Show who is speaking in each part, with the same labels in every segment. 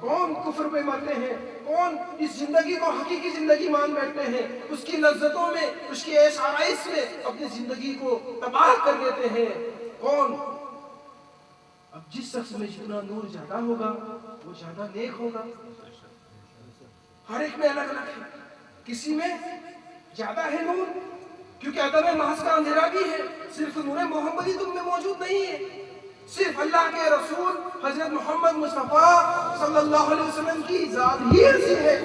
Speaker 1: کون کفر پہ مرتے ہیں، کون اس زندگی کو حقیقی زندگی مان بیٹھتے ہیں، اس کی لذتوں میں، اس کی عیش آرائش میں اپنی زندگی کو تباہ کر دیتے ہیں، کون؟ اب جس شخص میں جتنا نور زیادہ ہوگا وہ زیادہ نیک ہوگا. ہر ایک میں الگ الگ ہے. کسی میں زیادہ ہے نور کیونکہ عدم محض کا اندھیرا بھی ہے، صرف نور محمدی تم میں موجود نہیں ہے. صرف اللہ کے رسول حضرت محمد مصطفیٰ صلی اللہ علیہ وسلم کی ذات ہی ایسی ہے.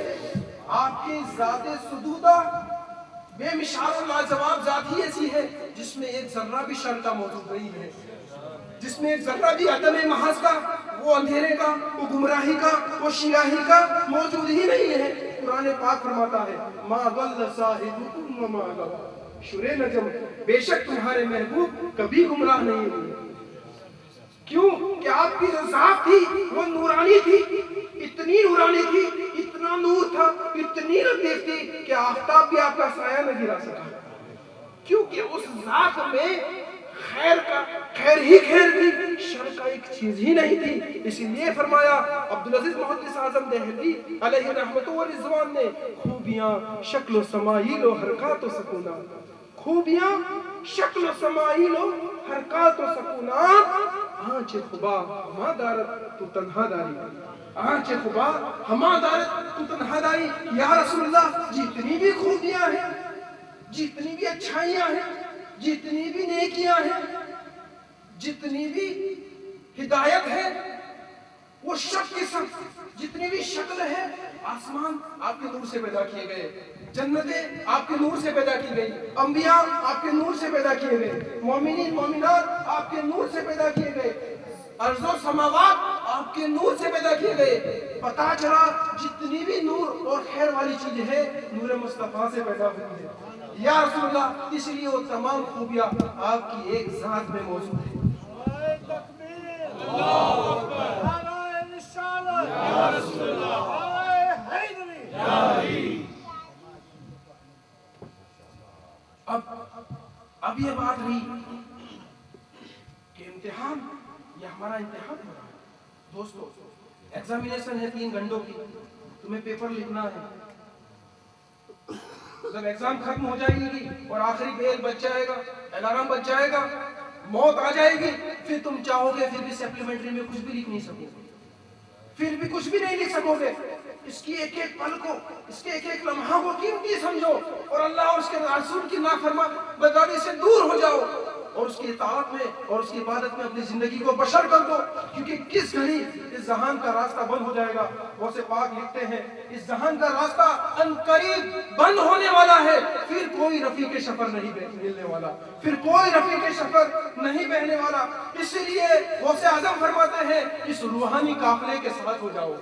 Speaker 1: آپ کی ذات سدودہ بے مثال و لاجواب ذات ہی ایسی ہے جس میں ایک ذرہ بھی شر کا موجود نہیں ہے، جس میں ایک ذرہ بھی عدم محض کا، وہ اندھیرے کا، وہ گمراہی کا، وہ شیاہی کا موجود ہی نہیں ہے. قرآن پاک فرماتا ہے ما ضل صاحبکم وما غوی، شرے نجم بے شک تمہارے محبوب کبھی گمراہ نہیں ہوئے. کیوں کہ آپ کی جو ذات تھی وہ نورانی تھی، اتنی نورانی تھی، اتنا نور تھا، اتنی لطیف تھی کہ آفتاب بھی آپ کا سایہ نہ گرا سکا، کیونکہ اس ذات میں خیر کا خیر ہی خیر تھی، شر کا ایک چیز ہی نہیں تھی. اسی لیے فرمایا عبدالعزیز محدث اعظم دہلوی علیہ رحمت و رضوان نے، خوبیاں شکل و سمائل و حرکات و سکونات، خوبیاں شکل و سمائل و حرکات و سکونات، آنچ خبا ہما دارت تو تنہا داری، آنچ خبا ہما دارت تو تنہا داری. یا رسول اللہ جتنی بھی خوبیاں ہیں، جتنی بھی اچھائیاں ہیں، جتنی بھی نیکیاں ہیں، جتنی بھی ہدایت ہے، وہ شک کی سب، جتنی بھی شکل ہے، آسمان آپ کے نور سے پیدا کیے گئے، جنتیں آپ کے نور سے پیدا کی گئی، انبیاء آپ کے نور سے پیدا کیے گئے، مومنین مومنات آپ کے نور سے پیدا کیے گئے، ارض و سماوات آپ کے نور سے پیدا کیے گئے. پتا چلا جتنی بھی نور اور خیر والی چیز ہے نور مصطفیٰ سے پیدا ہوئی ہے. یا رسول اللہ اس لیے وہ تمام خوبیاں آپ کی ایک ذات میں موجود ہیں. اب یہ بات رہی کہ امتحان، یہ ہمارا امتحان ہو رہا ہے دوستو. ایگزامینیشن ہے 3 گھنٹوں کی، تمہیں پیپر لکھنا ہے. جب ایگزام ختم ہو جائے گی اور آخری بیل بچ جائے گا، الارم بچ جائے گا، موت آ جائے گی، پھر تم چاہو گے پھر بھی سپلیمنٹری میں کچھ بھی لکھ نہیں سکو گے، پھر بھی کچھ بھی نہیں لکھ سکو گے. اس کی ایک ایک پل کو، اس کے ایک ایک لمحہ کو قیمتی سمجھو اور اللہ اور اس کے رسول کی نافرمانی سے دور ہو جاؤ اور اس کی اطاعت میں اور اس کی عبادت میں اپنی زندگی کو بشر کر دو. کیونکہ کس گھڑی اس جہان کا راستہ بند ہو جائے گا. غوث پاک لکھتے ہیں اس جہان کا راستہ عنقریب بند ہونے والا ہے، پھر کوئی رفیق سفر نہیں ملنے والا، پھر کوئی رفیق سفر نہیں بہنے والا. اس لیے غوث اعظم فرماتے ہیں اس روحانی قافلے کے ساتھ ہو جاؤ،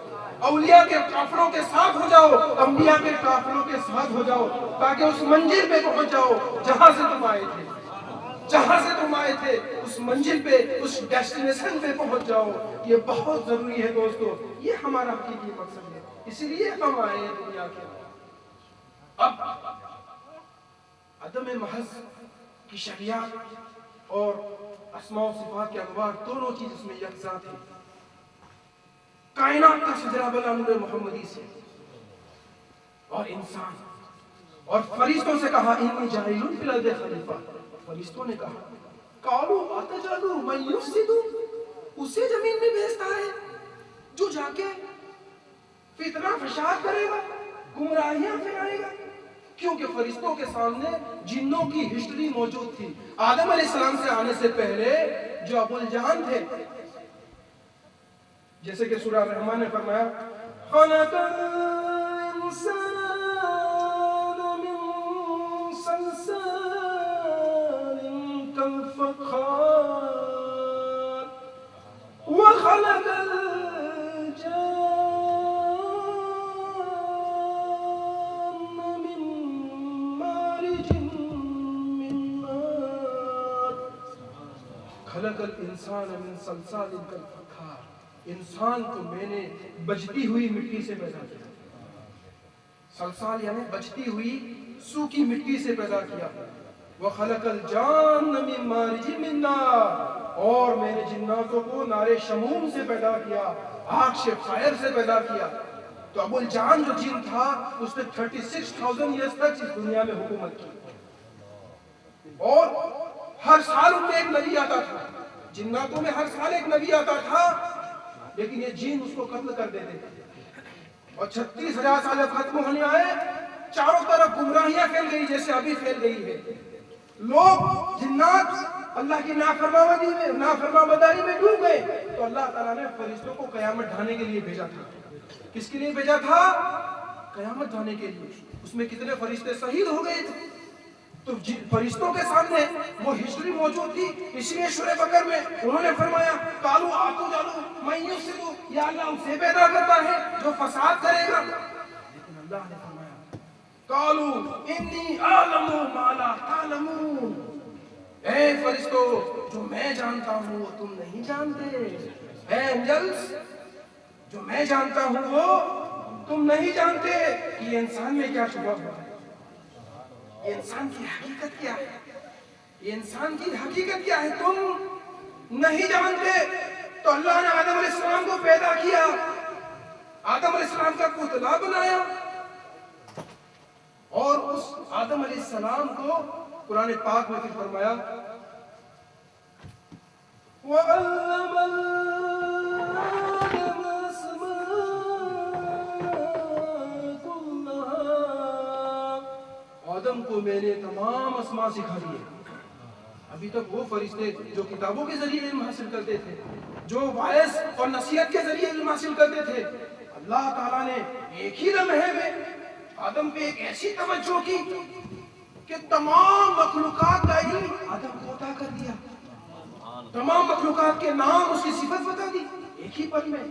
Speaker 1: اولیاء کے قافلوں کے ساتھ ہو جاؤ، انبیاء کے قافلوں کے ساتھ ہو جاؤ، تاکہ اس منزل پہ پہنچ جاؤ جہاں سے تم آئے تھے، جہاں سے تم آئے تھے اس منزل پہ، اس ڈیسٹینیشن پہ پہنچ جاؤ. یہ بہت ضروری ہے دوستو، یہ ہمارا حقیقی مقصد ہے، اسی لیے ہم آئے ہیں دنیا کے. اب عدم محض کی شریعت اور اسماء و صفات کے انوار دونوں چیز اس میں یکساں تھی. کائنات کا سجرہ بنا نور محمدی سے، اور انسان اور فرشتوں سے کہا انی جاعل فی الارض خلیفہ. فرشتوں نے کہا قالوا اتجعل من یفسد، اسے زمین میں بھیجتا ہے جو جا کے فتنہ فساد کرے گا، گمراہیاں پھیلائے گا. کیونکہ فرشتوں کے سامنے جنوں کی ہسٹری موجود تھی. آدم علیہ السلام سے آنے سے پہلے جو ابو الجان تھے، جیسے کہ سورہ رحمان نے فرمایا خلق الانسان من صلصال كالفخار وخلق الجان من مارج من نار. خلق الانسان من صلصال كالفخار، انسان کو میں نے بجتی ہوئی مٹی سے پیدا کیا. صلصال یعنی بجتی ہوئی سوکھی مٹی سے پیدا کیا. وَخَلَقَ الْجَانَّ مِن مَارِجٍ مِّن نَارٍ، اور میں نے جناتوں کو نارے شموم سے پیدا کیا، آگ سے فائر سے پیدا کیا۔ تو ابو الجان جو جن تھا اس نے 36,000 ایئرز تک اس دنیا میں حکومت کی، اور ہر سال ان میں ایک نبی آتا تھا، جناتوں میں ہر سال ایک نبی آتا تھا، لیکن یہ جن اس کو قتل کر دیتے تھے۔ اور 36,000 سال ختم ہونے آئے، چاروں طرف گمراہیاں پھیل گئی جیسے ابھی پھیل گئی ہے۔ لوگ جنات اللہ کی نافرمانی میں ڈوب گئے، تو اللہ تعالیٰ نے فرشتوں کو قیامت ڈھانے کے لیے بھیجا تھا۔ کس کے لیے بھیجا تھا؟ قیامت ڈھانے کے لیے۔ اس میں کتنے فرشتے شہید ہو گئے تھے، تو فرشتوں کے سامنے وہ ہسٹری موجود تھی، اسی لیے سورہ بقرہ میں انہوں نے فرمایا قالوا آتو جالو من یفسد، یا اللہ اسے پیدا کرتا ہے جو فساد کرے گا، لیکن اللہ نے فرمایا قالوا انی اعلم ما لا تعلمون، اے فرشتوں جو میں جانتا ہوں وہ تم نہیں جانتے، اے انجلز جو میں جانتا ہوں وہ تم نہیں جانتے کہ یہ انسان میں کیا چھپا ہوا ہے، یہ انسان کی حقیقت کیا ہے، یہ انسان کی حقیقت کیا ہے تم نہیں جانتے۔ تو اللہ نے آدم علیہ السلام کو پیدا کیا، آدم علیہ السلام کا پتلا بنایا، اور اس آدم علیہ السلام کو قرآن پاک میں پھر فرمایا وَعَلَّمَ آدَمَ آدم کو میں نے تمام اسماء سکھا دیے۔ ابھی تک وہ فرشتے جو کتابوں کے ذریعے علم حاصل کرتے تھے، جو وائس اور نصیحت کے ذریعے علم حاصل کرتے تھے، اللہ تعالیٰ نے ایک ہی لمحے میں آدم پہ ایک ایسی توجہ کی کہ تمام مخلوقات کا علم آدم کو عطا کر دیا، تمام مخلوقات کے نام اس کی صفت بتا دی ایک ہی پل میں۔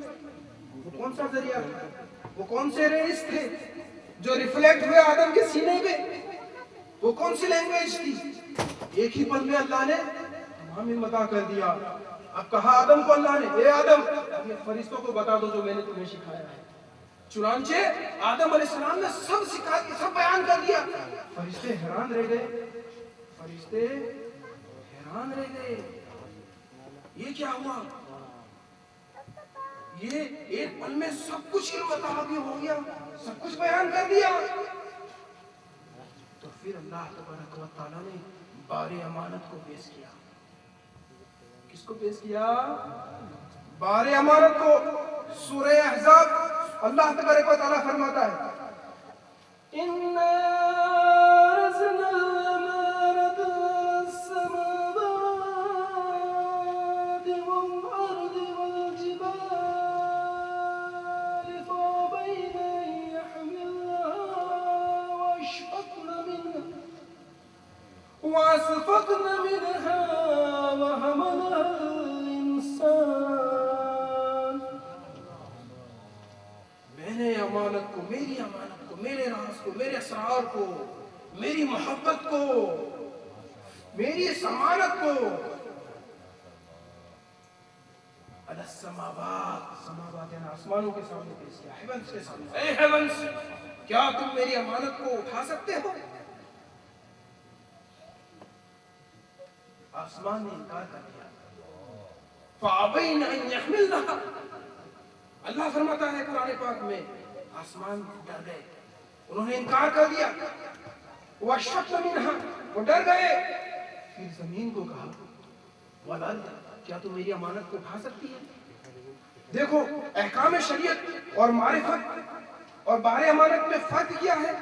Speaker 1: وہ کون سا ذریعہ تھا، وہ کون سے ریز تھے جو ریفلیکٹ ہوئے آدم کے سینے پہ، وہ کون سی لینگویج تھی، ایک ہی پل میں اللہ نے تمام علم عطا کر دیا۔ اب کہا آدم کو اللہ نے اے آدم یہ فرشتوں کو بتا دو جو میں نے تمہیں سکھایا ہے۔ چنانچہ آدم علیہ السلام نے سب سکھا دیا، سب بیان کر دیا۔ فرشتے حیران رہ گئے، فرشتے حیران رہ گئے، یہ کیا ہوا، یہ ایک پل میں سب کچھ علم عطا ہو گیا، سب کچھ بیان کر دیا۔ تو پھر اللہ تبارک و تعالیٰ نے بار امانت کو پیش کیا۔ کس کو پیش کیا؟ بار امانت کو۔ سورہ احزاب اللہ تبارک و تعالیٰ فرماتا ہے اِنَّا عَرَضْنَا الْأَمَانَةَ عَلَى السَّمَاوَاتِ وَالْأَرْضِ وَالْجِبَالِ فَأَبَيْنَ أَن يَحْمِلْنَهَا وَأَشْفَقْنَ مِنْهَا وَحَمَلَهَا الْإِنسَانُ۔ میں نے امانت کو، میری امانت کو، میرے راز کو، میرے اسرار کو، میری محبت کو، میری اس امانت کو علی السماوات، سماوات یعنی آسمانوں کے سامنے پیش کیا، ہیونس کے سامنے۔ اے ہیونس کیا تم میری امانت کو اٹھا سکتے ہو؟ آسمان نے انکار کر دیا۔ فَأَبَيْنَ أَن يَحْمِلْنَهَا، اللہ فرماتا ہے قرآن پاک میں آسمان ڈر گئے، انہوں نے انکار کر دیا۔ وَأَشْفَقْنَ مِنْهَا، وہ ڈر گئے۔ پھر زمین کو کہا وَالْأَرْضِ، کیا تم میری امانت کو اٹھا سکتی ہے؟ دیکھو احکام شریعت اور معرفت اور بار امانت میں فرق کیا ہے؟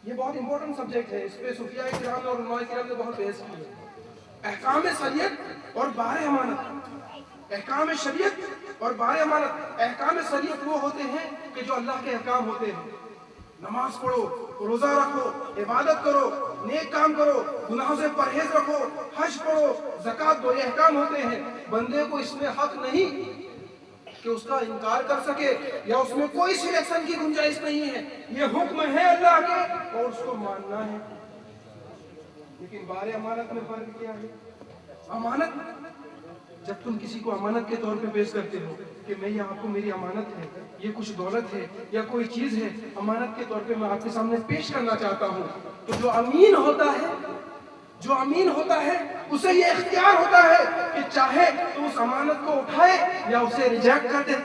Speaker 1: یہ بہت امپورٹنٹ سبجیکٹ ہے، اس پہ صوفیاء کرام اور علماء کرام نے بہت بحث کی ہے۔ احکام شریعت اور بار امانت، احکام شریعت اور بار امانت۔ احکام شریعت وہ ہوتے ہیں کہ جو اللہ کے احکام ہوتے ہیں، نماز پڑھو، روزہ رکھو، عبادت کرو، نیک کام کرو، گناہوں سے پرہیز رکھو، حج پڑھو، زکوٰۃ دو، یہ احکام ہوتے ہیں۔ بندے کو اس میں حق نہیں کہ اس کا انکار کر سکے یا اس میں کوئی سلیکشن کی گنجائش نہیں ہے، یہ حکم ہے اللہ کے اور اس کو ماننا ہے۔ لیکن بار امانت میں فرق کیا ہے؟ امانت، جب تم کسی کو امانت کے طور پہ پیش کرتے ہو کہ میں یہ آپ کو میری امانت ہے، یہ کچھ دولت ہے یا کوئی چیز ہے، امانت کے طور پہ میں آپ کے سامنے پیش کرنا چاہتا ہوں، تو جو امین ہوتا ہے، جو امین ہوتا ہے اسے یہ اختیار ہوتا ہے کہ چاہے تو اس امانت کو اٹھائے یا اسے ریجیکٹ کر دے